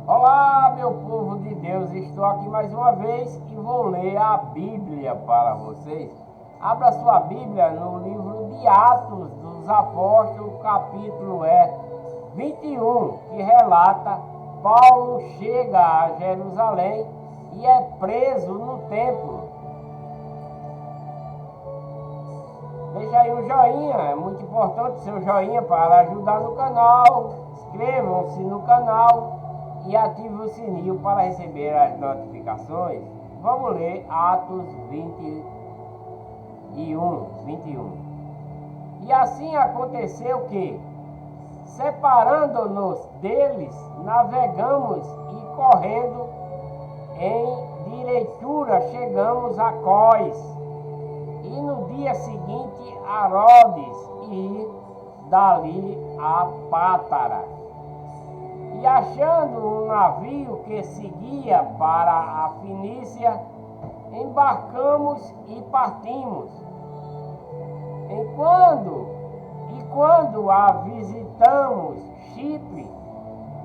Olá, meu povo de Deus, estou aqui mais uma vez e vou ler a Bíblia para vocês. Abra sua Bíblia no livro de Atos dos Apóstolos, capítulo 21, que relata Paulo chega a Jerusalém e é preso no templo. Deixa aí um joinha, é muito importante seu joinha para ajudar no canal. Inscrevam-se no canal e ative o sininho para receber as notificações. Vamos ler Atos 21. E assim aconteceu que, separando-nos deles, navegamos e correndo em direitura chegamos a Cós. E no dia seguinte a Rhodes e dali a Pátara. E achando um navio que seguia para a Fenícia, embarcamos e partimos. Quando a visitamos Chipre,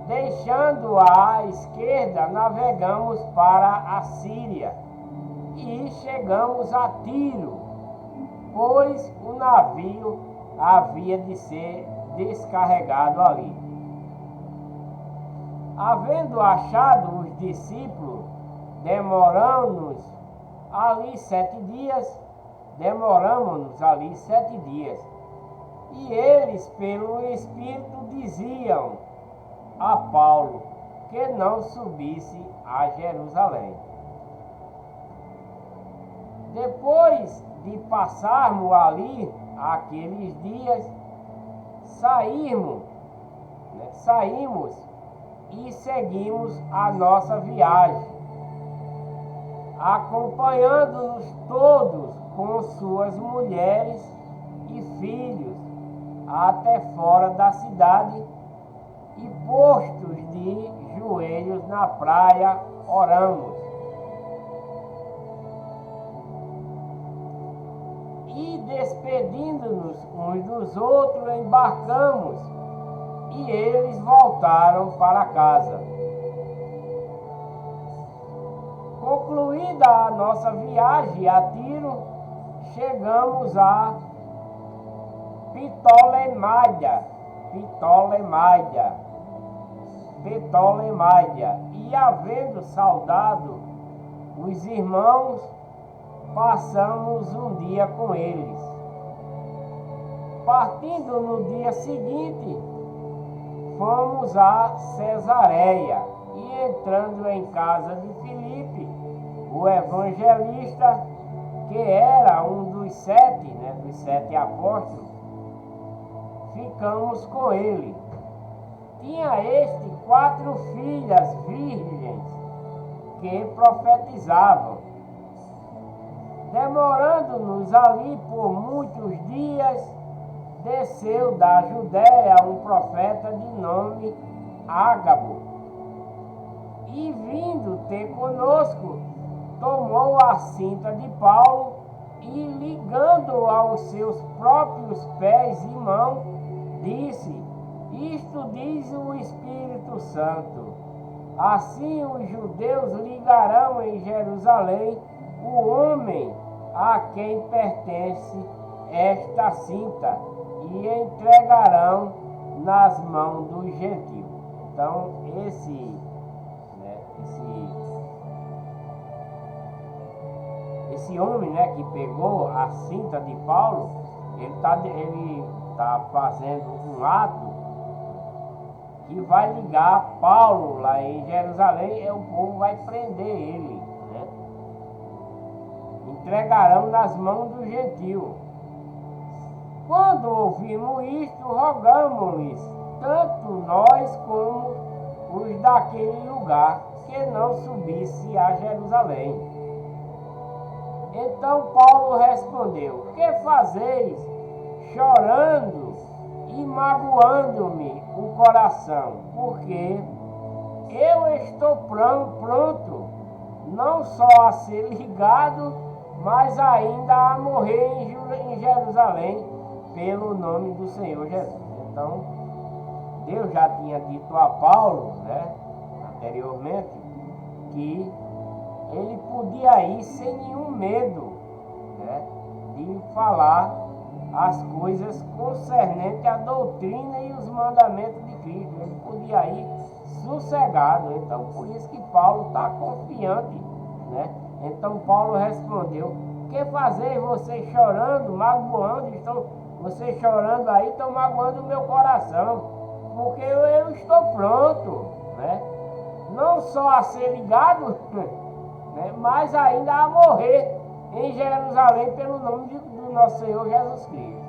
deixando-a à esquerda, navegamos para a Síria e chegamos a Tiro, pois o navio havia de ser descarregado ali. Havendo achado os discípulos, demoramos-nos ali 7 dias, e eles, pelo Espírito, diziam a Paulo que não subisse a Jerusalém. Depois de passarmos ali aqueles dias, saímos e seguimos a nossa viagem, acompanhando-nos todos com suas mulheres e filhos até fora da cidade, e postos de joelhos na praia, oramos. E despedindo-nos uns dos outros, embarcamos e eles voltaram para casa. Concluída a nossa viagem a Tiro, chegamos a Ptolemaida, e havendo saudado os irmãos, passamos um dia com eles. Partindo no dia seguinte, fomos a Cesareia, e entrando em casa de Filipe, o evangelista, que era um dos sete apóstolos, ficamos com ele. Tinha este 4 filhas virgens que profetizavam. Demorando-nos ali por muitos dias, desceu da Judéia um profeta de nome Ágabo, e vindo ter conosco, tomou a cinta de Paulo e, ligando aos seus próprios pés e mãos, disse: Isto diz o Espírito Santo: assim os judeus ligarão em Jerusalém o homem a quem pertence esta cinta, e entregarão nas mãos dos gentios. Então, esse homem, que pegou a cinta de Paulo, ele tá fazendo um ato que vai ligar Paulo lá em Jerusalém, e o povo vai prender ele, Entregarão nas mãos do gentio. Quando ouvimos isto, rogamos-lhes, tanto nós como os daquele lugar, que não subisse a Jerusalém. Então Paulo respondeu: Que fazeis, chorando e magoando-me o coração? Porque eu estou pronto, não só a ser ligado, mas ainda a morrer em Jerusalém, pelo nome do Senhor Jesus. Então, Deus já tinha dito a Paulo, anteriormente, que ele podia ir sem nenhum medo, né, de falar as coisas concernentes à doutrina e os mandamentos de Cristo. Ele podia ir sossegado. Então, por isso que Paulo está confiante, né? Então, Paulo respondeu: que fazer vocês chorando, magoando? Vocês chorando aí, estão magoando o meu coração, porque eu estou pronto, né? Não só a ser ligado, né, mas ainda a morrer em Jerusalém pelo nome do nosso Senhor Jesus Cristo.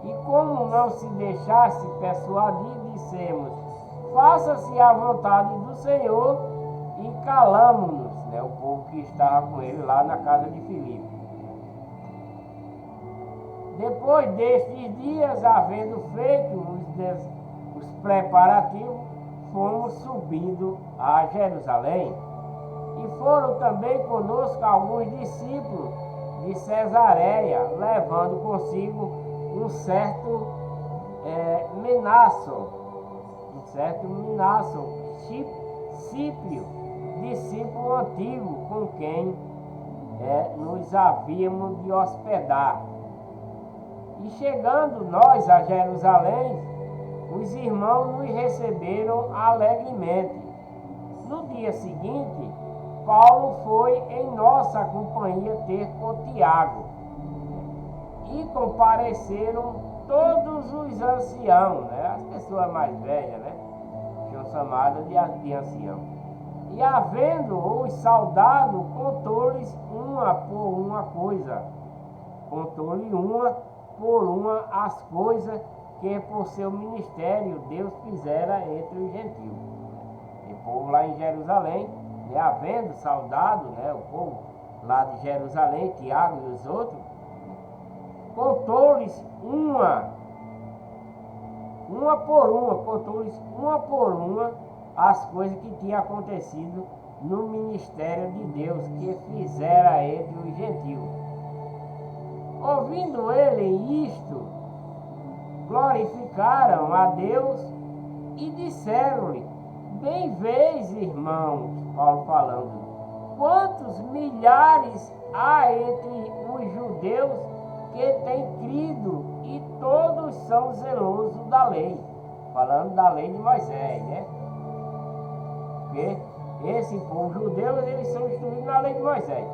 E como não se deixasse persuadir, dissemos: faça-se a vontade do Senhor, e calamo-nos, né, o povo que estava com ele lá na casa de Filipe. Depois destes dias, havendo feito os preparativos, fomos subindo a Jerusalém. E foram também conosco alguns discípulos de Cesareia, levando consigo um certo Menasso, Cíprio, discípulo antigo, com quem nos havíamos de hospedar. E chegando nós a Jerusalém, os irmãos nos receberam alegremente. No dia seguinte, Paulo foi em nossa companhia ter com Tiago, e compareceram todos os anciãos, né? As pessoas mais velhas, né? São chamadas de ancião. E havendo-os saudado, contou-lhes uma por uma coisa. Contou-lhe uma por uma as coisas que por seu ministério Deus fizera entre os gentios. E o povo lá em Jerusalém, né, havendo saudado, né, o povo lá de Jerusalém, Tiago e os outros, contou-lhes uma por uma as coisas que tinham acontecido no ministério de Deus que fizera entre os gentios. Ouvindo ele isto, glorificaram a Deus e disseram-lhe: bem vês, irmãos, Paulo falando, quantos milhares há entre os judeus que têm crido, e todos são zelosos da lei. Falando da lei de Moisés, né? Porque esse povo judeu, eles são instruídos na lei de Moisés.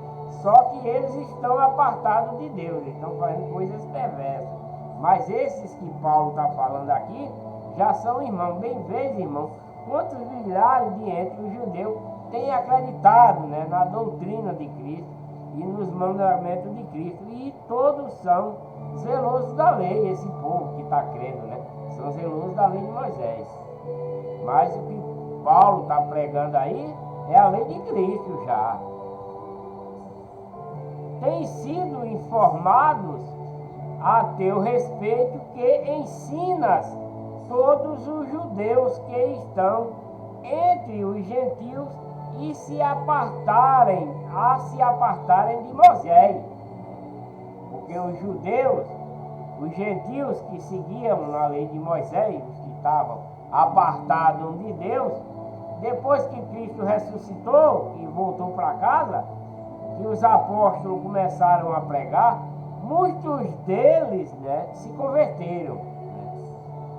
Só que eles estão apartados de Deus, eles estão fazendo coisas perversas. Mas esses que Paulo está falando aqui, já são irmãos. Bem vês, irmão, quantos milhares de entre os judeus têm acreditado, né, na doutrina de Cristo e nos mandamentos de Cristo. E todos são zelosos da lei, esse povo que está crendo, né? São zelosos da lei de Moisés. Mas o que Paulo está pregando aí é a lei de Cristo já. Têm sido informados a teu respeito que ensinas todos os judeus que estão entre os gentios e se apartarem de Moisés. Porque os judeus, os gentios que seguiam na lei de Moisés, os que estavam apartados de Deus, depois que Cristo ressuscitou e voltou para casa, que os apóstolos começaram a pregar, muitos deles, né, se converteram, né?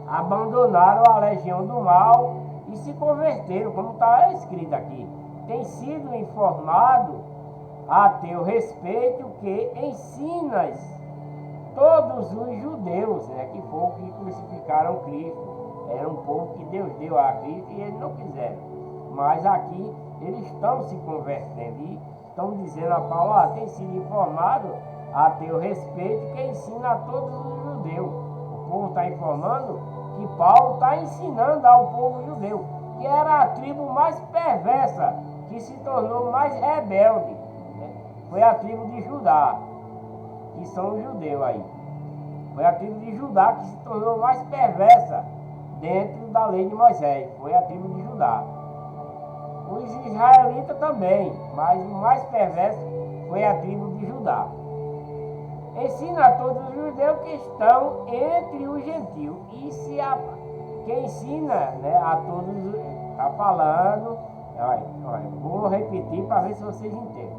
Abandonaram a legião do mal e se converteram, como está escrito aqui. Tem sido informado a teu respeito que ensinas todos os judeus, né, que foram que crucificaram Cristo. Era um povo que Deus deu a Cristo e eles não quiseram. Mas aqui eles estão se convertendo e estão dizendo a Paulo: tem sido informado a teu respeito que ensina a todos os judeus. O povo está informando que Paulo está ensinando ao povo judeu, que era a tribo mais perversa, que se tornou mais rebelde, né? Foi a tribo de Judá, que são os judeus aí. Foi a tribo de Judá que se tornou mais perversa dentro da lei de Moisés. Foi a tribo de Judá. Os israelitas também, mas o mais perverso foi a tribo de Judá. Ensina a todos os judeus que estão entre os gentios. E quem ensina, né, a todos, está falando, vou repetir para ver se vocês entendem.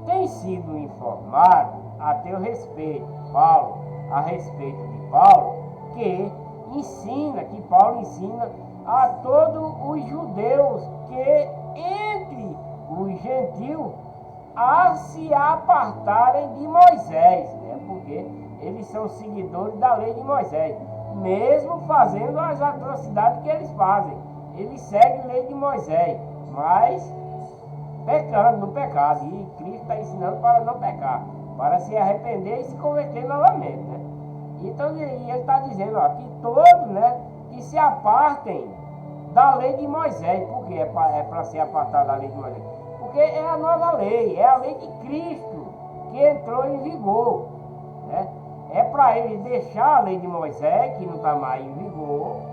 Tem sido informado a teu respeito, Paulo, a respeito de Paulo, que Paulo ensina a todos os judeus que entre os gentios a se apartarem de Moisés, né? Porque eles são seguidores da lei de Moisés, mesmo fazendo as atrocidades que eles fazem. Eles seguem a lei de Moisés, mas pecando no pecado. E Cristo está ensinando para não pecar, para se arrepender e se converter novamente, né? Então ele está dizendo, ó, que todos, né, que se apartem da lei de Moisés. Por que é para se apartar da lei de Moisés? Porque é a nova lei, é a lei de Cristo que entrou em vigor, né? É para eles deixar a lei de Moisés, que não está mais em vigor.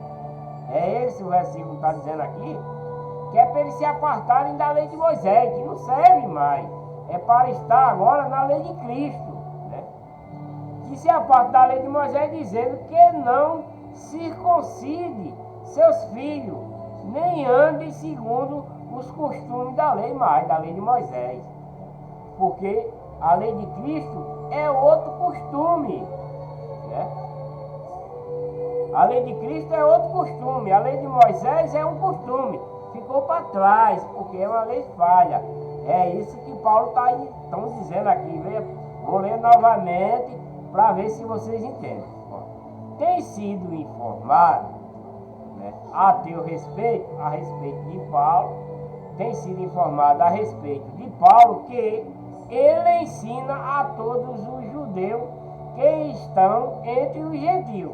É esse o versículo que está dizendo aqui, que é para eles se apartarem da lei de Moisés, que não serve mais. É para estar agora na lei de Cristo, né? Que se aparta da lei de Moisés, dizendo que não circuncide seus filhos, nem ande segundo os costumes da lei mais, da lei de Moisés. Porque a lei de Cristo é outro costume, né? A lei de Cristo é outro costume, a lei de Moisés é um costume, ficou para trás, porque é uma lei falha. É isso que Paulo está dizendo aqui. Vou ler novamente para ver se vocês entendem. Tem sido informado, né, a teu respeito, a respeito de Paulo, tem sido informado a respeito de Paulo que ele ensina a todos os judeus que estão entre os gentios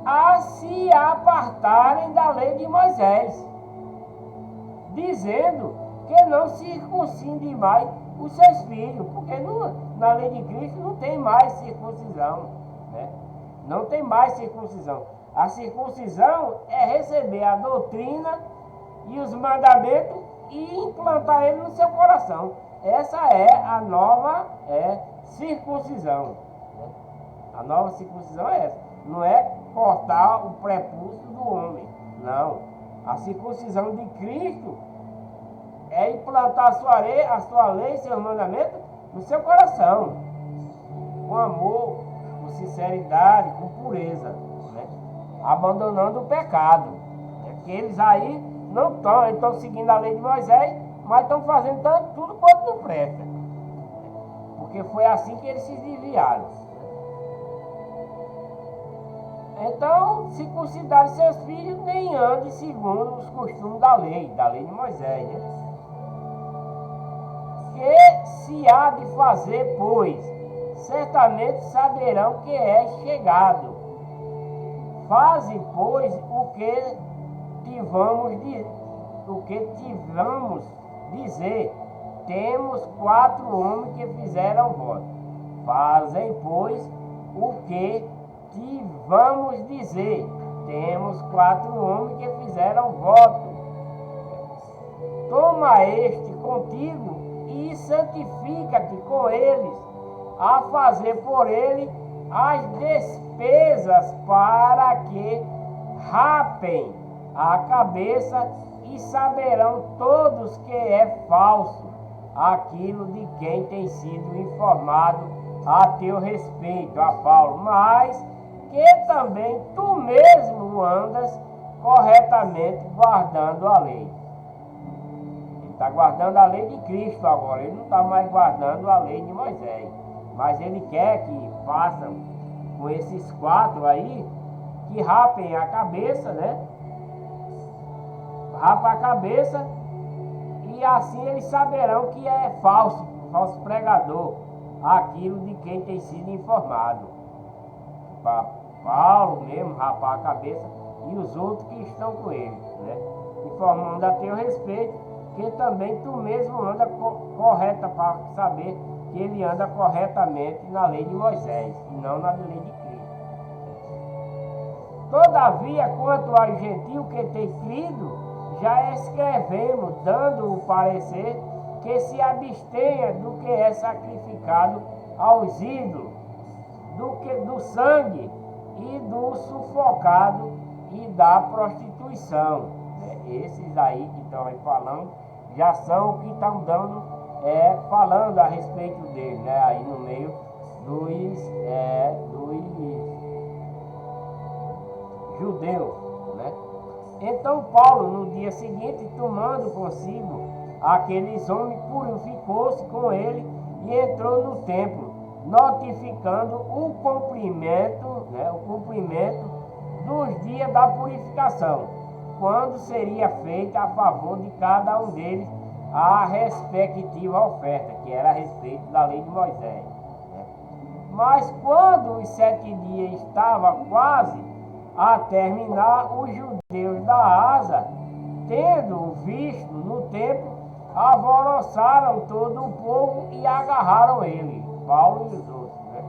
a se apartarem da lei de Moisés, dizendo que não circuncide mais os seus filhos, porque na lei de Cristo não tem mais circuncisão, né? Não tem mais circuncisão. A circuncisão é receber a doutrina e os mandamentos e implantar ele no seu coração. Essa é a nova circuncisão, né? A nova circuncisão é essa. Não é cortar o prepúcio do homem, não. A circuncisão de Cristo é implantar a sua lei, seus mandamentos no seu coração, com amor, com sinceridade, com pureza, né? Abandonando o pecado. Porque eles aí não estão seguindo a lei de Moisés, mas estão fazendo tudo quanto não presta. Porque foi assim que eles se desviaram. Então, circuncidar seus filhos, nem ande segundo os costumes da lei de Moisés, né? Que se há de fazer, pois, certamente saberão que é chegado. Faze, pois, o que tivamos dizer. Temos 4 homens que fizeram voto. Fazem, pois, o que vamos dizer. Temos 4 homens que fizeram voto. Toma este contigo e santifica-te com eles, a fazer por ele as despesas, para que rapem a cabeça, e saberão todos que é falso aquilo de quem tem sido informado a teu respeito, a Paulo, mas que também tu mesmo andas corretamente guardando a lei. Ele está guardando a lei de Cristo agora, ele não está mais guardando a lei de Moisés, mas ele quer que façam com esses 4 aí, que rapem a cabeça, né? Rapa a cabeça, e assim eles saberão que é falso pregador, aquilo de quem tem sido informado. Para Paulo mesmo rapar a cabeça, e os outros que estão com ele, né? Informando a teu respeito, que também tu mesmo anda correta, para saber que ele anda corretamente na lei de Moisés, e não na lei de Cristo. Todavia, quanto ao gentio que tem crido, já escrevemos, dando o parecer que se abstenha do que é sacrificado aos ídolos, do sangue e do sufocado e da prostituição. né? Esses aí que estão aí falando, já são o que estão dando, falando a respeito dele, né? Aí no meio dos judeus, né? Então Paulo, no dia seguinte, tomando consigo aqueles homens, purificou-se com ele e entrou no templo, notificando o cumprimento, né, dos dias da purificação, quando seria feita a favor de cada um deles a respectiva oferta, que era a respeito da lei de Moisés, né? Mas quando os 7 dias estavam quase a terminar, os judeus da Ásia, tendo visto no templo, alvoroçaram todo o povo e agarraram ele, Paulo e os outros, né?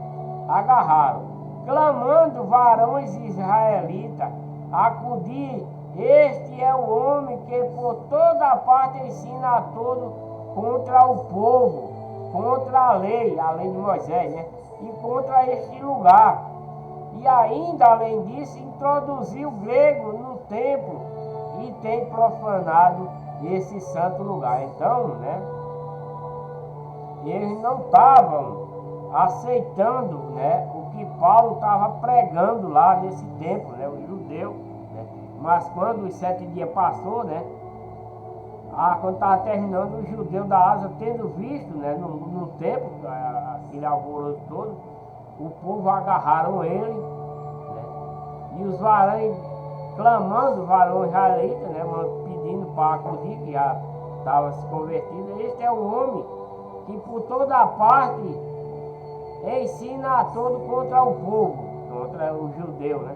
Agarraram, clamando: varões israelitas, acudi, este é o homem que por toda parte ensina a todos contra o povo, contra a lei de Moisés, né? E contra este lugar. E ainda, além disso, introduziu o grego no templo e tem profanado esse santo lugar. Então, né, eles não estavam aceitando, né, o que Paulo estava pregando lá nesse templo, né, o judeu, né? Mas quando os 7 dias passou, né, quando estava terminando, os judeus da Ásia, tendo visto, né, no templo, aquele alvoroço todo, o povo agarraram ele, né, e os varões, clamando, varão israelita, né, pedindo para acudir, que já estava se convertido. Este é o homem que por toda parte ensina a todo contra o povo, contra o judeu, né?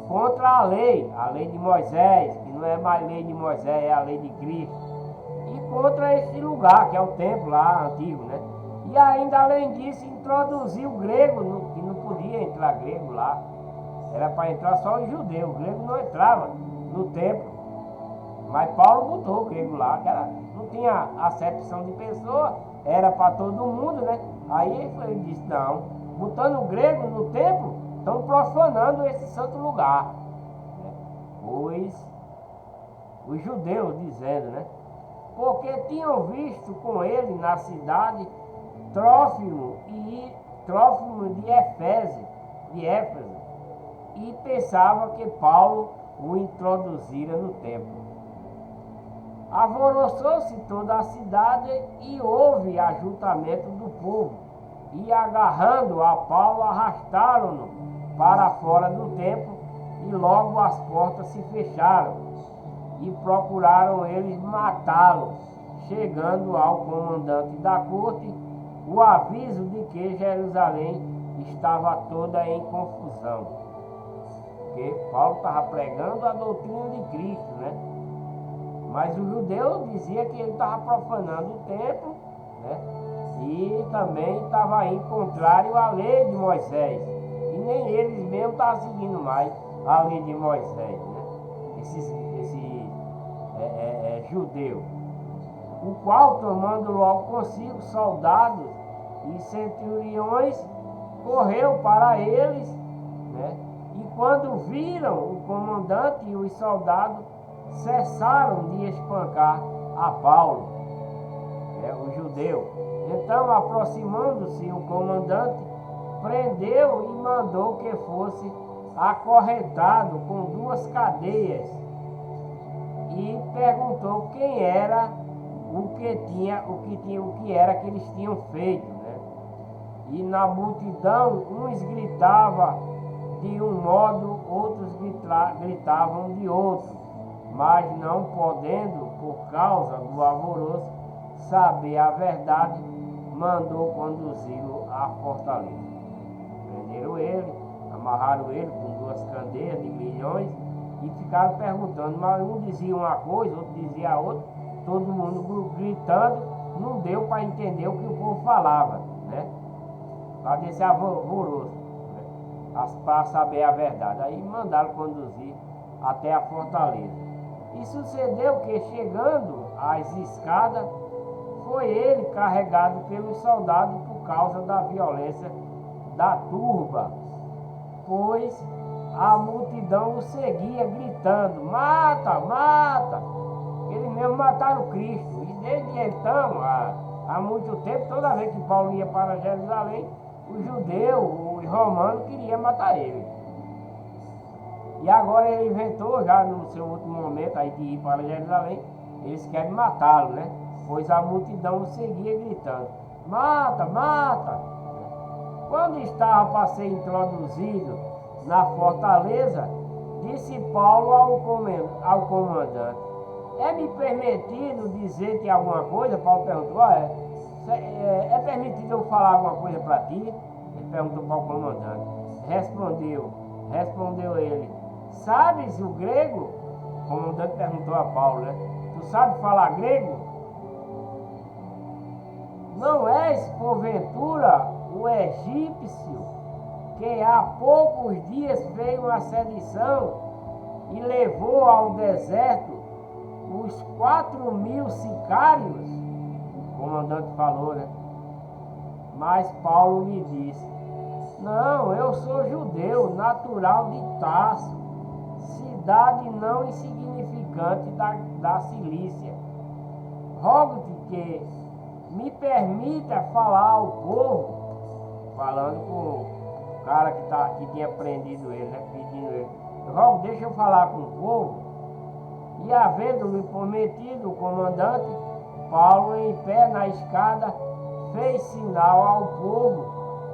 Contra a lei de Moisés, que não é mais lei de Moisés, é a lei de Cristo. E contra este lugar, que é o templo lá antigo, né? E ainda, além disso, introduziu o grego, que não podia entrar grego lá. Era para entrar só os judeus, o grego não entrava no templo. Mas Paulo botou o grego lá, que não tinha acepção de pessoa, era para todo mundo, né? Aí ele disse: não, botando o grego no templo, estão profanando esse santo lugar, né? Pois os judeus dizendo, né? Porque tinham visto com ele na cidade Trófimo de Éfeso, e pensava que Paulo o introduzira no templo. Alvoroçou-se toda a cidade e houve ajuntamento do povo, e agarrando a Paulo, arrastaram-no para fora do templo, e logo as portas se fecharam, e procuraram eles matá-lo. Chegando ao comandante da corte o aviso de que Jerusalém estava toda em confusão, porque Paulo estava pregando a doutrina de Cristo, né? Mas o judeu dizia que ele estava profanando o templo, né? E também estava em contrário à lei de Moisés, e nem eles mesmos estavam seguindo mais a lei de Moisés, né? Esse judeu, o qual, tomando logo consigo soldados e centuriões, correu para eles, né? E quando viram o comandante e os soldados, cessaram de espancar a Paulo, o judeu. Então, aproximando-se o comandante, prendeu e mandou que fosse acorrentado com 2 cadeias, e perguntou quem era, o que era que eles tinham feito, né? E na multidão, uns gritavam de um modo, outros gritavam de outro, mas não podendo, por causa do alvoroço, saber a verdade, mandou conduzi-lo à fortaleza. Prenderam ele, amarraram ele com 2 candeias de grilhões e ficaram perguntando, mas um dizia uma coisa, outro dizia a outra, todo mundo gritando, não deu para entender o que o povo falava, né? Para desse alvoroço, né? Para saber a verdade. Aí mandaram conduzir até a fortaleza. E sucedeu que, chegando às escadas, foi ele carregado pelos soldados por causa da violência da turba, pois a multidão o seguia, gritando: mata, mata! Eles mesmo mataram Cristo. E desde então, há muito tempo, toda vez que Paulo ia para Jerusalém, os judeus, os romanos queriam matar ele. E agora ele inventou, já no seu último momento aí de ir para Jerusalém, eles querem matá-lo, né? Pois a multidão o seguia gritando: mata, mata! Quando estava para ser introduzido na fortaleza, disse Paulo ao comandante: é-me permitido dizer-te alguma coisa? Paulo perguntou: é permitido eu falar alguma coisa para ti? Ele perguntou para o comandante. Respondeu ele: sabes o grego? O comandante perguntou a Paulo, né? Tu sabes falar grego? Não és, porventura, o egípcio que há poucos dias fez uma sedição e levou ao deserto os 4.000 sicários? O comandante falou, né? Mas Paulo lhe disse: não, eu sou judeu, natural de Tarso, cidade não insignificante da Cilícia. Rogo-te que me permita falar ao povo, falando com o cara que tinha prendido ele, né, pedindo ele. Rogo, deixa eu falar com o povo. E havendo-lhe prometido o comandante, Paulo, em pé na escada, fez sinal ao povo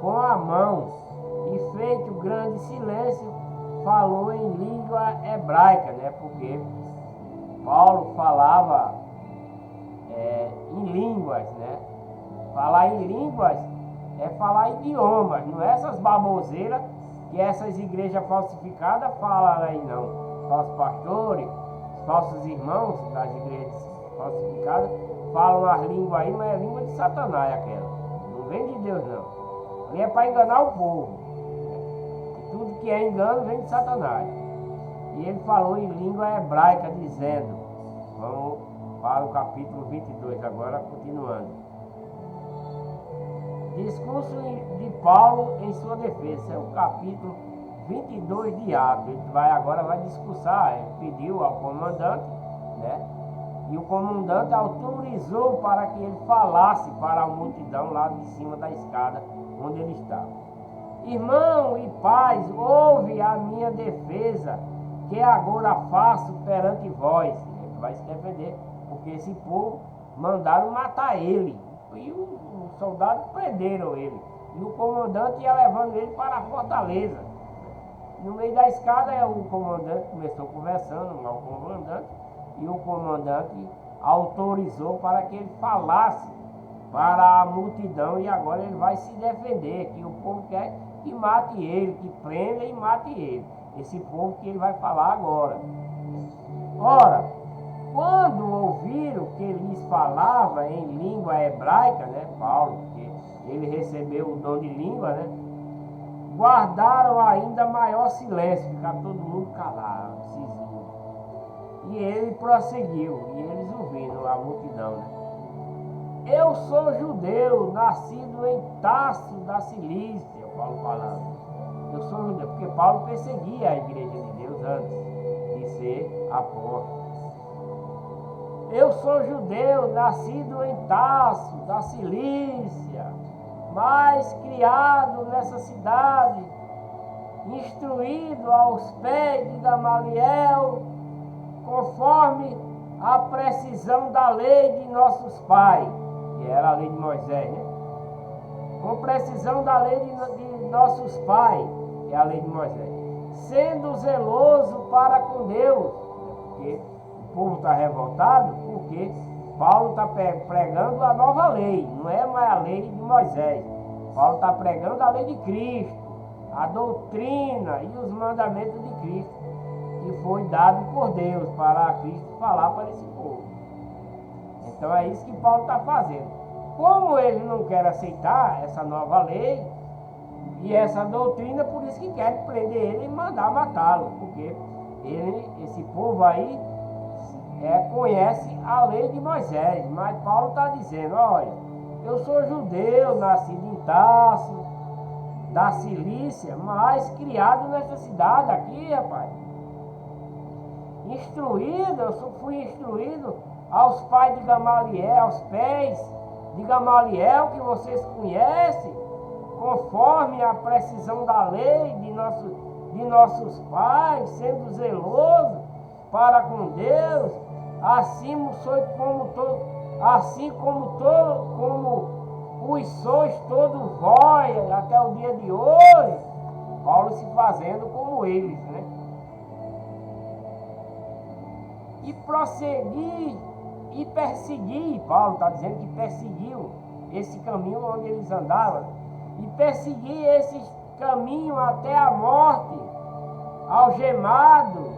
com a mão e, feito grande silêncio, falou em língua hebraica, né? Porque Paulo falava em línguas, né? Falar em línguas é falar idiomas, não é essas baboseiras que essas igrejas falsificadas falam aí, não. Falsos pastores, falsos irmãos das igrejas falsificadas falam as línguas aí, mas é língua de Satanás aquela. Não vem de Deus, não. Ali é para enganar o povo. E tudo que é engano vem de Satanás. E ele falou em língua hebraica, dizendo, vamos para o capítulo 22 agora, continuando. Discurso de Paulo em sua defesa, é o capítulo 22 de Atos. Ele agora vai discursar, ele pediu ao comandante, né? E o comandante autorizou para que ele falasse para a multidão lá de cima da escada onde ele estava. Irmão e pais, ouve a minha defesa, que agora faço perante vós. Ele vai se defender, porque esse povo mandaram matar ele. E os soldados prenderam ele. E o comandante ia levando ele para a fortaleza. No meio da escada, o comandante começou conversando com o comandante. E o comandante autorizou para que ele falasse para a multidão. E agora ele vai se defender, que o povo quer que mate ele, que prenda e mate ele. Esse povo que ele vai falar agora. Ora, quando ouviram que lhes falava em língua hebraica, né, Paulo, porque ele recebeu o dom de língua, né, guardaram ainda maior silêncio, ficaram todo mundo calado, cizinho. E ele prosseguiu, e eles ouvindo a multidão, né? Eu sou judeu, nascido em Tarso da Cilícia, Paulo falando. Eu sou judeu, porque Paulo perseguia a igreja de Deus antes de ser apóstolo. Eu sou judeu, nascido em Tarso da Cilícia, mas criado nessa cidade, instruído aos pés de Gamaliel, conforme a precisão da lei de nossos pais, que era a lei de Moisés, né? Com precisão da lei de nossos pais, que é a lei de Moisés, sendo zeloso para com Deus, porque o povo está revoltado, porque Paulo está pregando a nova lei, não é mais a lei de Moisés. Paulo está pregando a lei de Cristo, a doutrina e os mandamentos de Cristo, que foi dado por Deus para Cristo falar para esse povo. Então é isso que Paulo está fazendo. Como ele não quer aceitar essa nova lei e essa doutrina, por isso que quer prender ele e mandar matá-lo, porque esse povo aí conhece a lei de Moisés, mas Paulo está dizendo, olha, eu sou judeu, nascido em Tarso, da Cilícia, mas criado nessa cidade aqui, rapaz. Instruído, fui instruído aos pais de Gamaliel, aos pés de Gamaliel, que vocês conhecem, conforme a precisão da lei de nossos pais, sendo zeloso para com Deus, assim como os sois todos vós até o dia de hoje. Paulo se fazendo como eles, né? E prossegui e persegui, Paulo está dizendo que perseguiu esse caminho onde eles andavam, e persegui esse caminho até a morte, algemando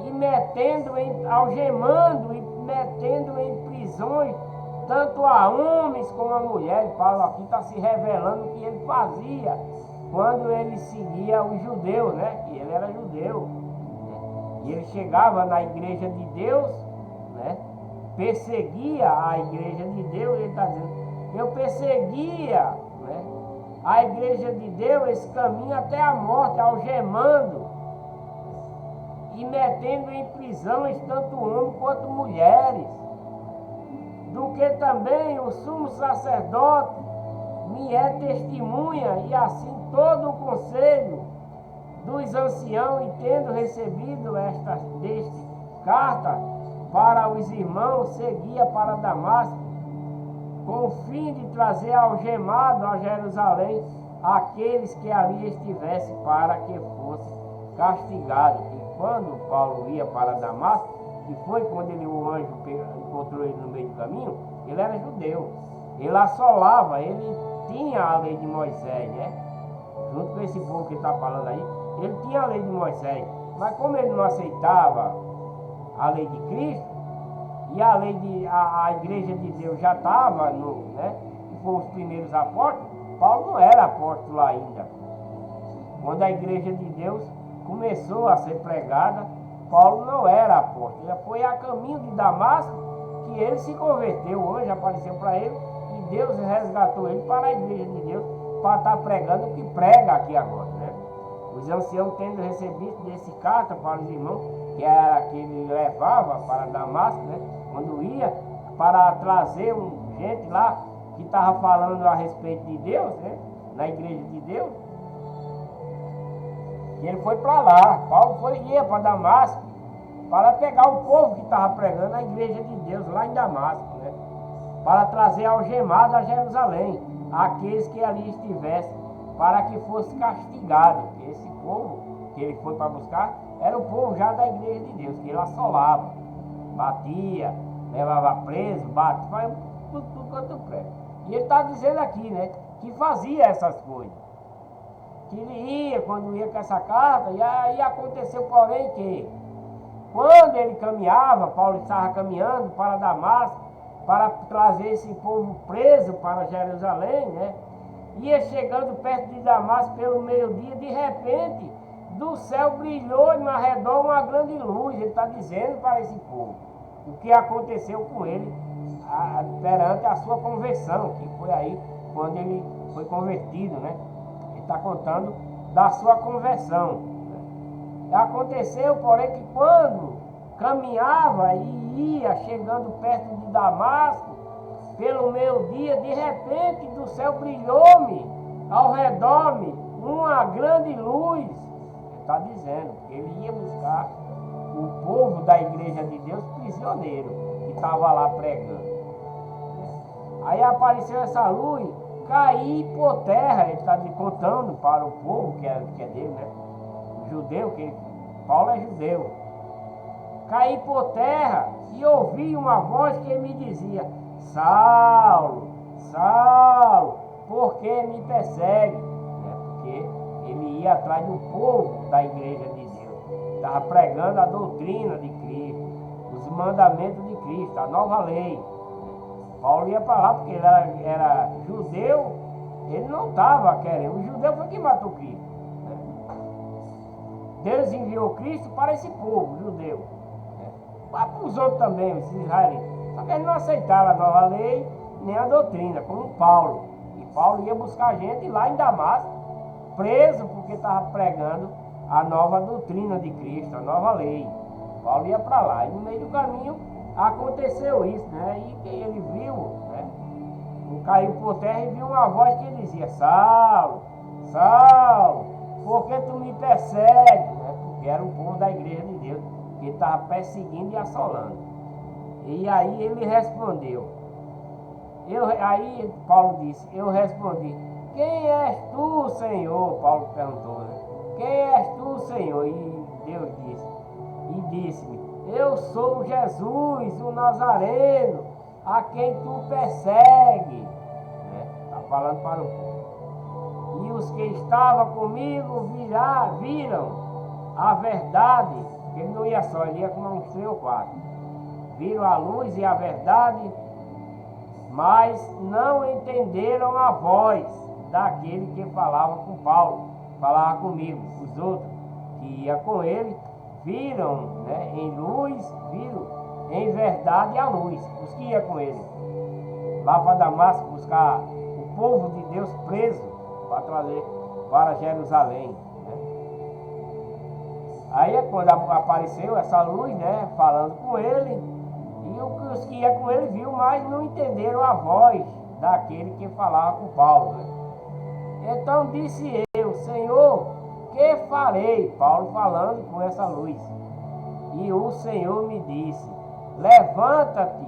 e metendo em prisões tanto a homens como a mulheres. Paulo aqui está se revelando o que ele fazia quando ele seguia os judeus, né? Que ele era judeu. E ele chegava na igreja de Deus, né? Perseguia a igreja de Deus. Ele está dizendo, eu perseguia, né, a igreja de Deus, esse caminho até a morte, algemando e metendo em prisões tanto homens quanto mulheres, do que também o sumo sacerdote me é testemunha, e assim todo o conselho dos anciãos, e tendo recebido deste carta para os irmãos, seguia para Damasco, com o fim de trazer algemado a Jerusalém aqueles que ali estivessem, para que fosse castigado. E quando Paulo ia para Damasco, que foi quando o anjo encontrou ele no meio do caminho, ele era judeu, ele assolava, ele tinha a lei de Moisés, né? Junto com esse povo que está falando aí, ele tinha a lei de Moisés, mas como ele não aceitava a lei de Cristo, e a igreja de Deus já estava, né? Que foram os primeiros apóstolos, Paulo não era apóstolo ainda. Quando a igreja de Deus começou a ser pregada, Paulo não era apóstolo. Já foi a caminho de Damasco que ele se converteu. O anjo apareceu para ele e Deus resgatou ele para a igreja de Deus, para estar pregando o que prega aqui agora, né? Os anciãos, tendo recebido desse carta para os irmãos, que era que ele levava para Damasco, né? Quando ia, para trazer gente lá que estava falando a respeito de Deus, né? Na igreja de Deus. E ele foi para lá. Paulo ia para Damasco para pegar o povo que estava pregando a igreja de Deus lá em Damasco, né? Para trazer algemado a Jerusalém aqueles que ali estivessem, para que fosse castigado. Esse povo que ele foi para buscar era o povo já da igreja de Deus, que ele assolava, batia, levava preso, batia, tudo quanto prega. E ele está dizendo aqui, né, que fazia essas coisas. Que ele ia, quando ia com essa carta, e aí aconteceu, porém, que quando ele caminhava, Paulo estava caminhando para Damasco, para trazer esse povo preso para Jerusalém, né? Ia chegando perto de Damasco pelo meio-dia, de repente, do céu brilhou em redor uma grande luz. Ele está dizendo para esse povo o que aconteceu com ele perante a sua conversão, que foi aí quando ele foi convertido, né? Ele está contando da sua conversão, né? Aconteceu, porém, que quando caminhava e ia chegando perto de Damasco, pelo meio-dia, de repente do céu brilhou-me ao redor-me uma grande luz. Ele está dizendo que ele ia buscar o povo da igreja de Deus prisioneiro, que estava lá pregando. Aí apareceu essa luz, caí por terra. Ele está contando para o povo que é dele, né? O judeu, Paulo é judeu. Caí por terra e ouvi uma voz que me dizia: Saulo, Saulo, por que me persegue? Porque ele ia atrás do povo da igreja de Deus, estava pregando a doutrina de Cristo, os mandamentos de Cristo, a nova lei. Paulo ia para lá porque ele era judeu, ele não estava querendo. O judeu foi que matou Cristo, né? Deus enviou Cristo para esse povo judeu, né? Para os outros também, os israelitas. Só que eles não aceitaram a nova lei nem a doutrina, como Paulo. E Paulo ia buscar gente lá em Damasco, preso porque estava pregando a nova doutrina de Cristo, a nova lei. Paulo ia para lá, e no meio do caminho aconteceu isso, né? E que ele viu, né? Caiu por terra e viu uma voz que dizia: Saulo, Saulo, por que tu me persegues? Né? Porque era o povo da igreja de Deus que estava perseguindo e assolando. E aí ele respondeu. Aí Paulo disse: eu respondi: quem és tu, Senhor? Paulo perguntou, né? Quem és tu, Senhor? E Deus disse, e disse-me: eu sou Jesus, o Nazareno, a quem tu persegue. Está falando para o povo. E os que estavam comigo viram a verdade, porque ele não ia só, ele ia com uns 3 ou 4. Viram a luz e a verdade, mas não entenderam a voz daquele que falava com Paulo, falava comigo. Os outros que iam com ele viram, né, em luz, viram em verdade a luz. Os que iam com ele lá para Damasco buscar o povo de Deus preso para trazer para Jerusalém, né? Aí é quando apareceu essa luz, né, falando com ele, e os que iam com ele viu, mas não entenderam a voz daquele que falava com Paulo, né? Então disse eu: Senhor, que farei? Paulo falando com essa luz. E o Senhor me disse: levanta-te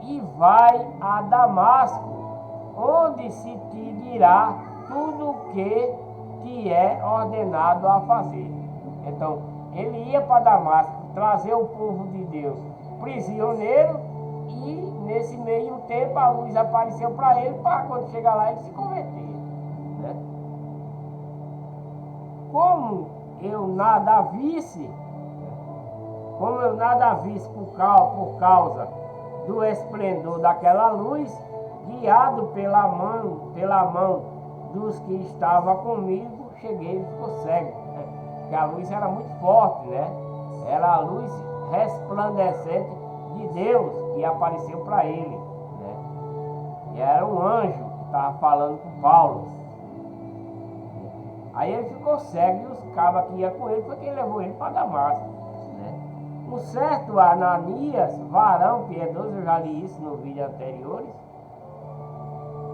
e vai a Damasco, onde se te dirá tudo o que te é ordenado a fazer. Então, ele ia para Damasco trazer o povo de Deus prisioneiro, e nesse meio tempo a luz apareceu para ele, para quando chegar lá ele se converter, né? Como eu nada visse por causa do esplendor daquela luz, guiado pela mão dos que estavam comigo, cheguei e ficou cego, né? Porque a luz era muito forte, né? Era a luz resplandecente de Deus que apareceu para ele, né? E era um anjo que estava falando com Paulo. Aí ele ficou cego, e os cabas que iam com ele foi quem levou ele para Damasco, né? O certo Ananias, varão piedoso, eu já li isso no vídeo anteriores,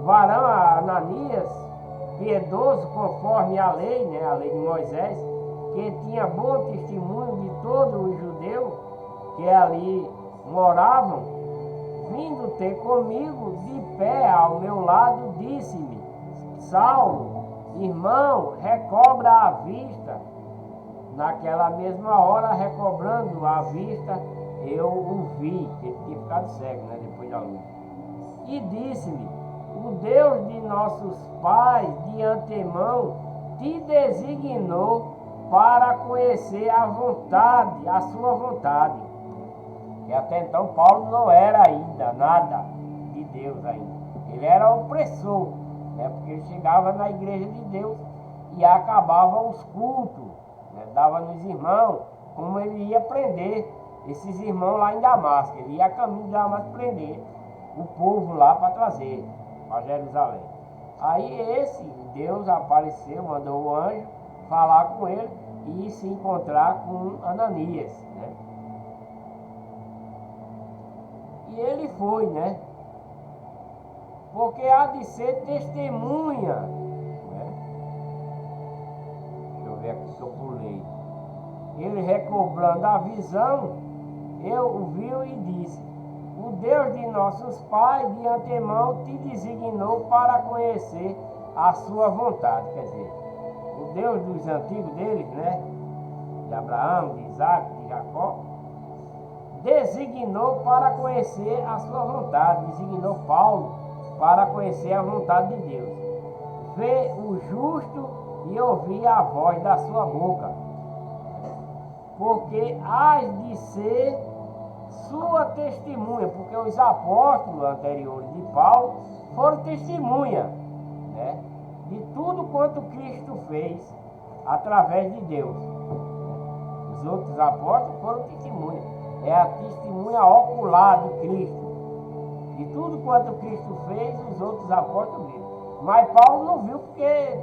varão Ananias, piedoso conforme a lei, né, a lei de Moisés, que tinha bom testemunho de todos os judeus que ali moravam, vindo ter comigo de pé ao meu lado, disse-me: Saulo, irmão, recobra a vista. Naquela mesma hora, recobrando a vista, eu o vi, ele tinha ficado cego, né, depois da luz. E disse-me: o Deus de nossos pais de antemão te designou para conhecer a vontade, a sua vontade. E até então Paulo não era ainda nada de Deus ainda. Ele era opressor, né, porque ele chegava na igreja de Deus e acabava os cultos, né, dava nos irmãos, como ele ia prender esses irmãos lá em Damasco. Ele ia a caminho de Damasco prender o povo lá para trazer para Jerusalém. Aí esse Deus apareceu, mandou o anjo falar com ele e se encontrar com Ananias, né? E ele foi, né? Porque há de ser testemunha, né? Deixa eu ver aqui que eu pulei. Ele, recobrando a visão, eu o viu e disse: o Deus de nossos pais de antemão te designou para conhecer a sua vontade. Quer dizer, o Deus dos antigos deles, né, de Abraão, de Isaac, de Jacó, designou para conhecer a sua vontade, designou Paulo para conhecer a vontade de Deus. Vê o justo e ouvir a voz da sua boca, porque hás de ser sua testemunha, porque os apóstolos anteriores de Paulo foram testemunha, né, de tudo quanto Cristo fez através de Deus. Os outros apóstolos foram testemunha, é a testemunha ocular de Cristo. De tudo quanto Cristo fez, os outros apóstolos viram. Mas Paulo não viu, porque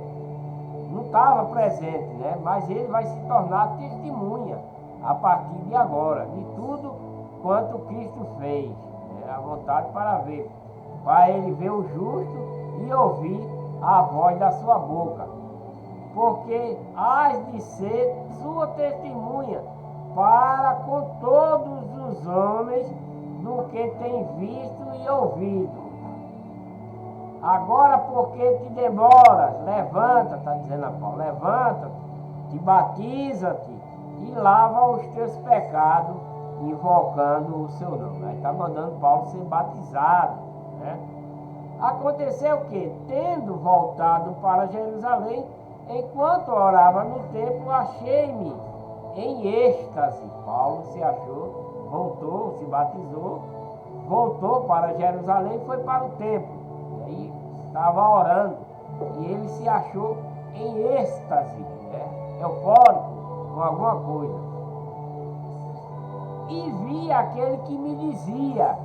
não estava presente, né? Mas ele vai se tornar testemunha a partir de agora, de tudo quanto Cristo fez, né? A vontade para ele ver o justo e ouvir a voz da sua boca, porque hás de ser sua testemunha para com todos os homens do que tem visto e ouvido. Agora, porque te demoras, levanta, está dizendo a Paulo, levanta-te, te batiza-te e lava os teus pecados, invocando o seu nome. Aí está mandando Paulo ser batizado, né? Aconteceu o quê? Tendo voltado para Jerusalém, enquanto orava no templo, achei-me em êxtase. Paulo se achou, voltou, se batizou, voltou para Jerusalém e foi para o templo. E aí estava orando e ele se achou em êxtase, né? Eufórico com alguma coisa. E vi aquele que me dizia: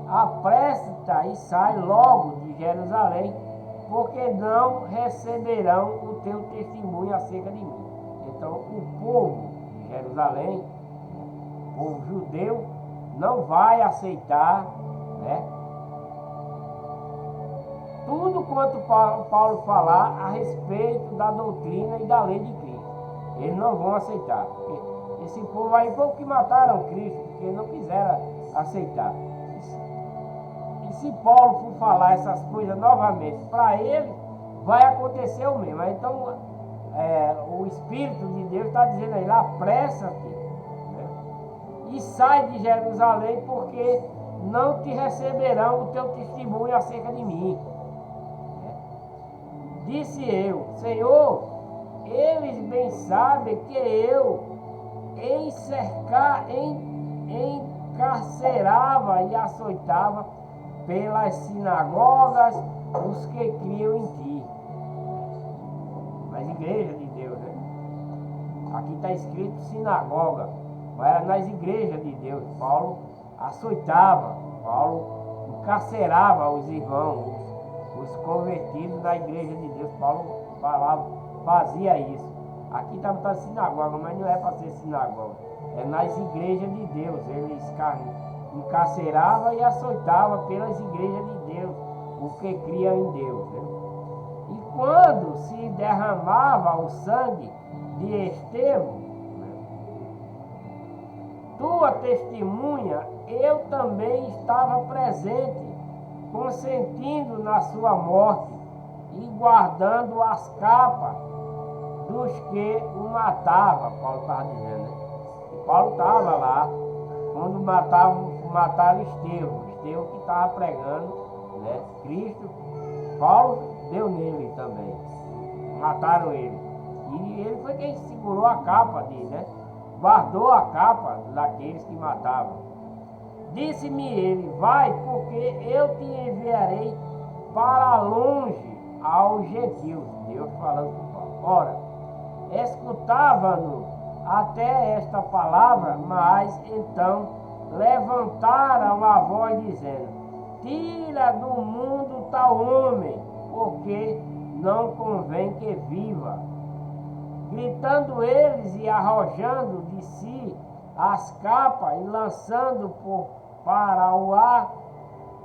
apressa-te e sai logo de Jerusalém, porque não receberão o teu testemunho acerca de mim. Então o povo de Jerusalém, o povo judeu, não vai aceitar, né, tudo quanto Paulo falar a respeito da doutrina e da lei de Cristo. Eles não vão aceitar, porque esse povo aí foi o que mataram Cristo, porque não quiseram aceitar. E se Paulo for falar essas coisas novamente para ele, vai acontecer o mesmo. Então o Espírito de Deus está dizendo aí, apressa-te, né, e sai de Jerusalém, porque não te receberão o teu testemunho acerca de mim. Disse eu: Senhor, eles bem sabem que eu encarcerava e açoitava pelas sinagogas os que criam em ti. Nas igrejas de Deus, né? Aqui está escrito sinagoga, mas era nas igrejas de Deus. Paulo açoitava, Paulo encarcerava os irmãos, os convertidos na igreja de Deus. Paulo fazia isso. Aqui está sinagoga, mas não é para ser sinagoga. É nas igrejas de Deus. Ele encarcerava e açoitava pelas igrejas de Deus, o que cria em Deus, né? E quando se derramava o sangue de Estevão, tua testemunha, eu também estava presente, consentindo na sua morte e guardando as capas dos que o matavam. Paulo estava dizendo, né? E Paulo estava lá quando mataram Estevão que estava pregando, né, Cristo. Paulo deu nele também, mataram ele, e ele foi quem segurou a capa dele, né? Guardou a capa daqueles que matavam. Disse-me ele: vai, porque eu te enviarei para longe aos gentios. Deus falando com Paulo. Ora, escutava-no até esta palavra, mas então levantaram a voz dizendo: tira do mundo tal homem, porque não convém que viva. Gritando eles e arrojando de si as capas e lançando para o ar,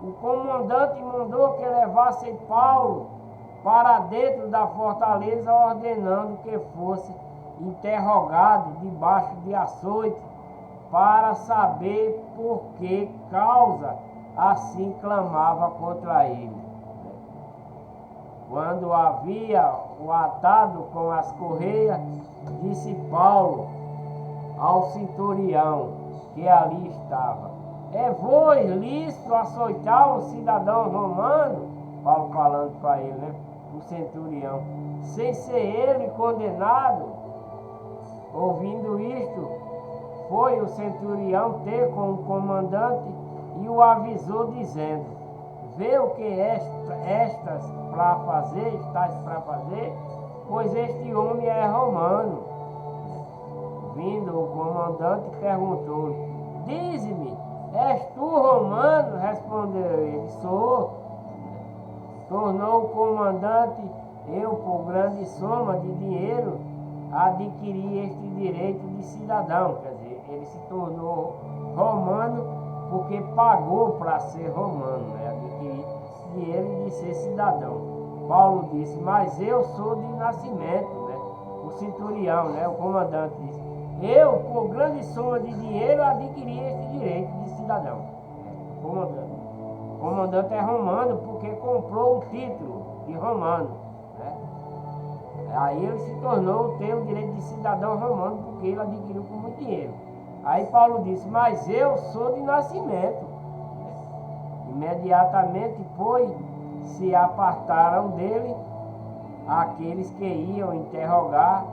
o comandante mandou que levassem Paulo para dentro da fortaleza, ordenando que fosse interrogado debaixo de açoite, para saber por que causa assim clamava contra ele. Quando havia o atado com as correias, disse Paulo ao centurião que ali estava: é vos lícito açoitar um cidadão romano? Paulo falando para ele, né? O centurião, sem ser ele condenado. Ouvindo isto, foi o centurião ter com o comandante e o avisou, dizendo: vê o que estás para fazer, pois este homem é romano. Vindo o comandante, perguntou-lhe: dize-me, és tu romano? Respondeu ele: sou. Tornou o comandante eu, por grande soma de dinheiro, adquiri este direito de cidadão. Quer dizer, ele se tornou romano porque pagou para ser romano, né? Adquirir dinheiro de ser cidadão. Paulo disse, mas eu sou de nascimento, né? O centurião, né? O comandante disse, eu, por grande soma de dinheiro, adquiri este direito de cidadão. O comandante é romano porque comprou o título de romano, né? Aí ele se tornou ter o direito de cidadão romano porque ele adquiriu com muito dinheiro. Aí Paulo disse, mas eu sou de nascimento. Imediatamente, pois, se apartaram dele aqueles que iam interrogar,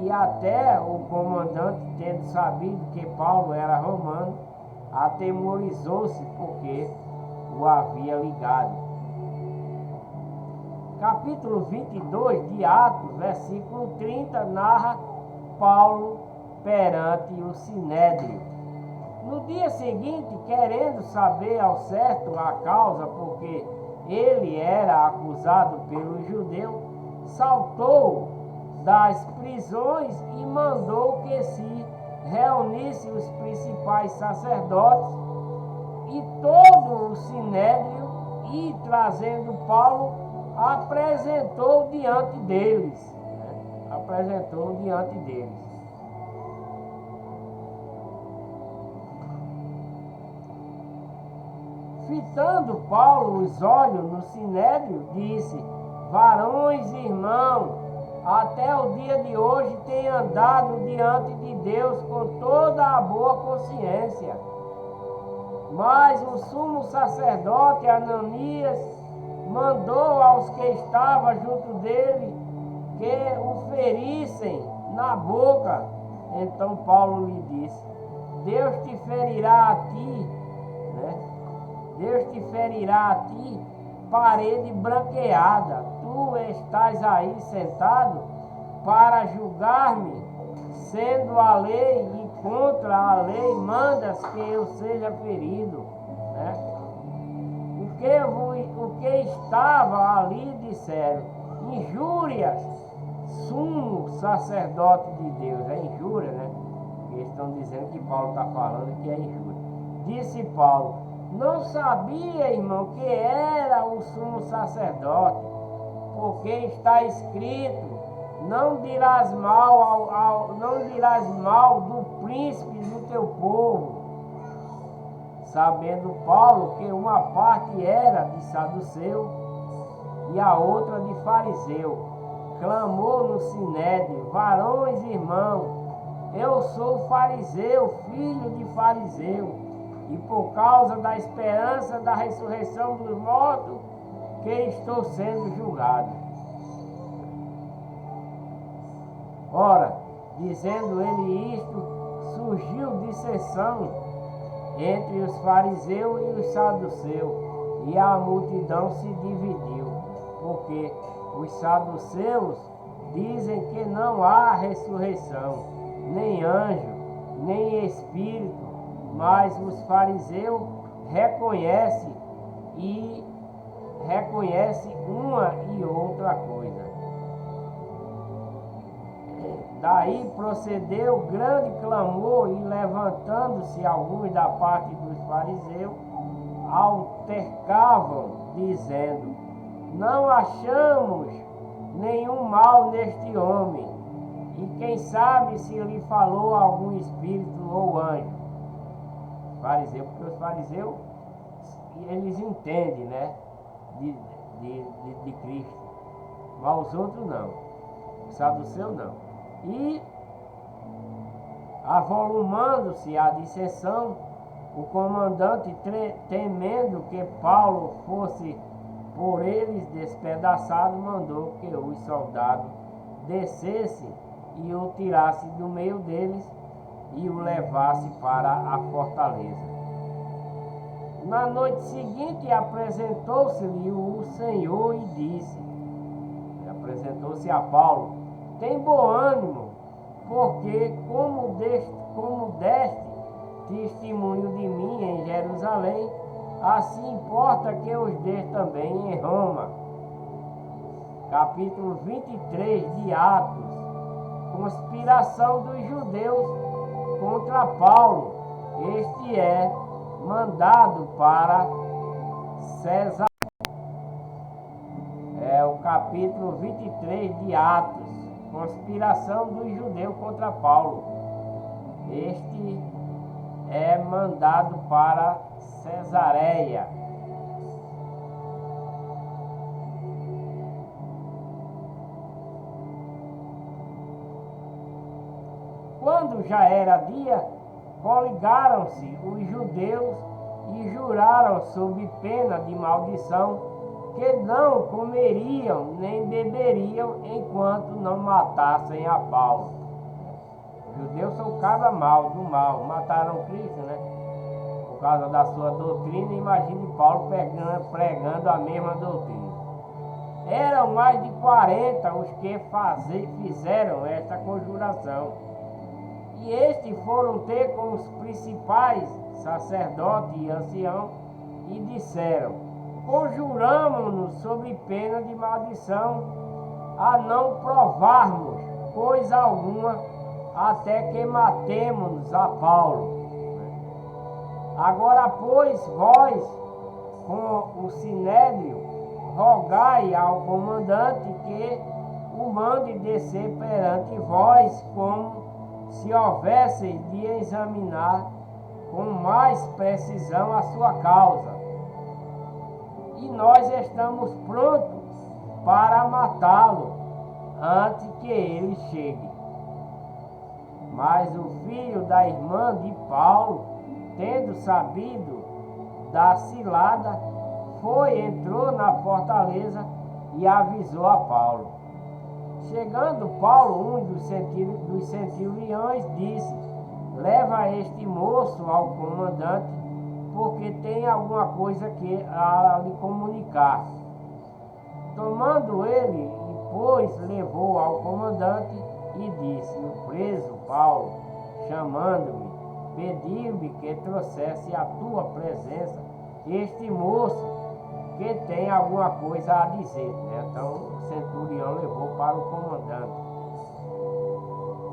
e até o comandante, tendo sabido que Paulo era romano, atemorizou-se porque o havia ligado. Capítulo 22 de Atos, versículo 30, narra Paulo perante o Sinédrio. No dia seguinte, querendo saber ao certo a causa porque ele era acusado pelos judeus, saltou das prisões e mandou que se reunissem os principais sacerdotes e todo o Sinédrio, e trazendo Paulo, apresentou diante deles. Apresentou diante deles. Fitando Paulo os olhos no Sinédrio, disse, varões e irmãos, até o dia de hoje tenho andado diante de Deus com toda a boa consciência. Mas o sumo sacerdote Ananias mandou aos que estavam junto dele que o ferissem na boca. Então Paulo lhe disse, Deus te ferirá a ti, né? Deus te ferirá a ti, parede branqueada. Tu estás aí sentado para julgar-me, sendo a lei e contra a lei mandas que eu seja ferido, né? O que estava ali disseram, injúrias, sumo sacerdote de Deus. É injúria, né? Eles estão dizendo que Paulo está falando que é injúria. Disse Paulo, não sabia, irmão, que era o sumo sacerdote, porque está escrito, não dirás mal do príncipe do teu povo. Sabendo Paulo que uma parte era de saduceu e a outra de fariseu, clamou no Sinédrio, varões e irmãos, eu sou fariseu, filho de fariseu, e por causa da esperança da ressurreição dos mortos, que estou sendo julgado. Ora, dizendo ele isto, surgiu dissensão entre os fariseus e os saduceus, e a multidão se dividiu, porque os saduceus dizem que não há ressurreição, nem anjo, nem espírito, mas os fariseus reconhecem uma e outra coisa. Daí procedeu grande clamor, e levantando-se alguns da parte dos fariseus, altercavam, dizendo, não achamos nenhum mal neste homem, e quem sabe se lhe falou algum espírito ou anjo. Fariseu, porque os fariseus, eles entendem, né, de Cristo, mas os outros não, os saduceus não. E, avolumando-se a dissensão, o comandante, temendo que Paulo fosse por eles despedaçado, mandou que os soldados descessem e o tirassem do meio deles e o levasse para a fortaleza. Na noite seguinte apresentou-se-lhe o Senhor e disse, apresentou-se a Paulo, tem bom ânimo, porque como deste testemunho de mim em Jerusalém, assim importa que os dê também em Roma. capítulo 23 de Atos, conspiração dos judeus contra Paulo. Este é mandado para César. É o capítulo 23 de Atos, conspiração dos judeus contra Paulo. Este é mandado para Cesareia. Quando já era dia, coligaram-se os judeus e juraram sob pena de maldição que não comeriam nem beberiam enquanto não matassem a Paulo. Os judeus são cabra mal, do mal, mataram Cristo, né? Por causa da sua doutrina. Imagine Paulo pregando a mesma doutrina. Eram mais de 40 os que fizeram esta conjuração. E estes foram ter com os principais sacerdotes e anciãos e disseram: conjuramo-nos sob pena de maldição a não provarmos coisa alguma até que matemos a Paulo. Agora, pois, vós, com o sinédrio, rogai ao comandante que o mande descer perante vós, como se houvesseis de examinar com mais precisão a sua causa. E nós estamos prontos para matá-lo antes que ele chegue. Mas o filho da irmã de Paulo, tendo sabido da cilada, entrou na fortaleza e avisou a Paulo. Chegando Paulo, um dos centuriões, disse: leva este moço ao comandante, porque tem alguma coisa que a lhe comunicar. Tomando ele, pois, levou ao comandante e disse: o preso Paulo, chamando-me, pediu-me que trouxesse à tua presença este moço, que tem alguma coisa a dizer. Então o centurião levou para o comandante.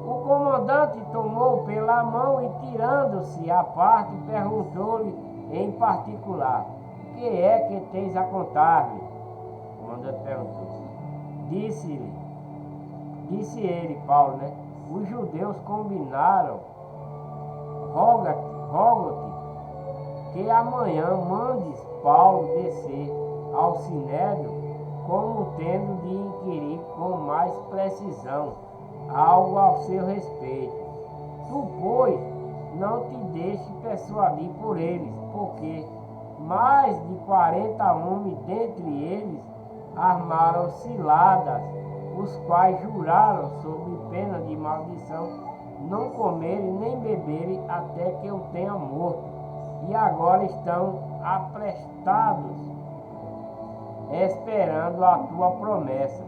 O comandante tomou pela mão e, tirando-se à parte, perguntou-lhe em particular: que é que tens a contar-me? O comandante perguntou. Disse ele, Paulo, né? Os judeus combinaram, rogo-te que amanhã mandes Paulo descer ao sinédrio, como tendo de inquirir com mais precisão algo ao seu respeito. Tu, pois, não te deixes persuadir por eles, porque mais de 40 homens dentre eles armaram ciladas, os quais juraram sob pena de maldição não comerem nem beberem até que eu tenha morto, e agora estão aprestados, esperando a tua promessa.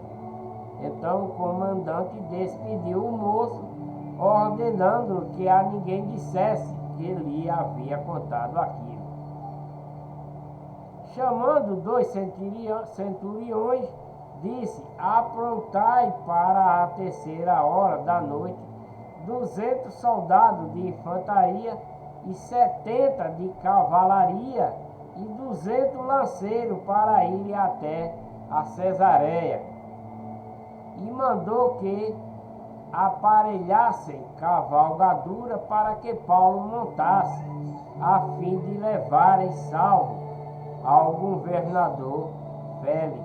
Então o comandante despediu o moço, ordenando que a ninguém dissesse que lhe havia contado aquilo. Chamando 2 centuriões, disse: aprontai para a 3ª hora da noite 200 soldados de infantaria e 70 de cavalaria e 200 lanceiros para ir até a Cesareia. E mandou que aparelhassem cavalgadura para que Paulo montasse, a fim de levarem salvo ao governador Félix.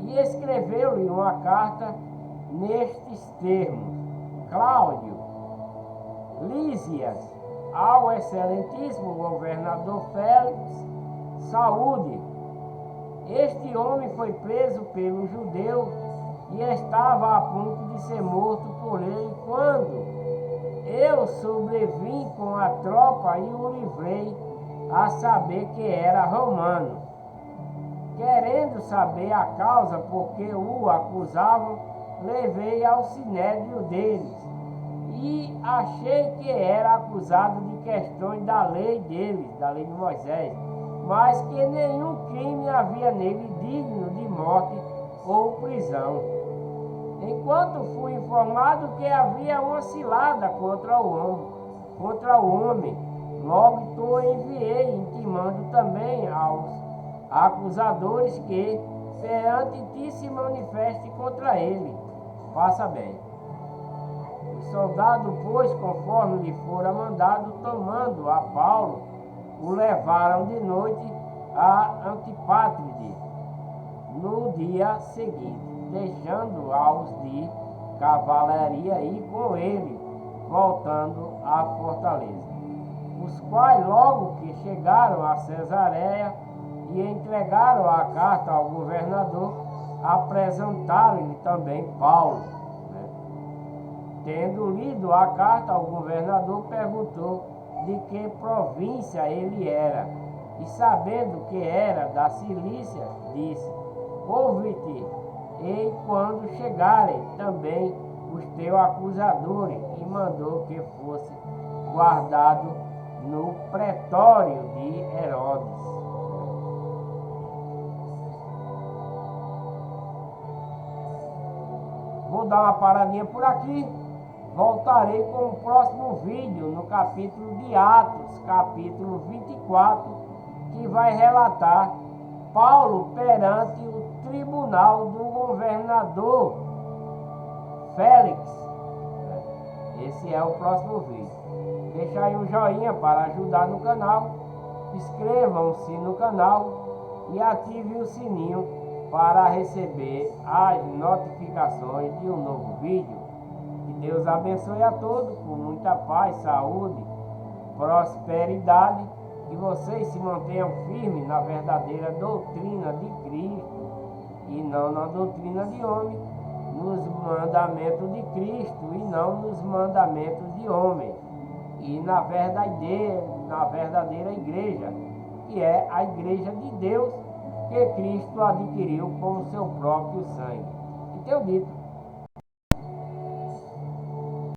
E escreveu-lhe uma carta nestes termos: Cláudio Lísias, ao excelentíssimo governador Félix, saúde. Este homem foi preso pelo judeu e estava a ponto de ser morto por ele, quando eu sobrevim com a tropa e o livrei, a saber que era romano. Querendo saber a causa por que o acusavam, levei ao sinédrio deles e achei que era acusado de questões da lei deles, da lei de Moisés, mas que nenhum crime havia nele digno de morte ou prisão. Enquanto fui informado que havia uma cilada contra o homem, logo o enviei, intimando também aos acusadores que perante ti se manifeste contra ele. Faça bem. O soldado, pois, conforme lhe fora mandado, tomando a Paulo, o levaram de noite a Antipátride no dia seguinte, deixando aos de cavalaria ir com ele, voltando à fortaleza. Os quais, logo que chegaram a Cesareia e entregaram a carta ao governador, apresentaram-lhe também Paulo. Tendo lido a carta ao governador, perguntou de que província ele era, e sabendo que era da Cilícia, disse: ouve-te, e quando chegarem também os teus acusadores, e mandou que fosse guardado no pretório de Herodes. Vou dar uma paradinha por aqui. Voltarei com o próximo vídeo no capítulo de Atos, capítulo 24, que vai relatar Paulo perante o tribunal do governador Félix. Esse é o próximo vídeo. Deixa aí um joinha para ajudar no canal, inscrevam-se no canal e ative o sininho para receber as notificações de um novo vídeo. Que Deus abençoe a todos com muita paz, saúde, prosperidade, que vocês se mantenham firmes na verdadeira doutrina de Cristo e não na doutrina de homem, nos mandamentos de Cristo e não nos mandamentos de homem, e na verdadeira igreja, que é a igreja de Deus, que Cristo adquiriu com o seu próprio sangue. E tenho dito,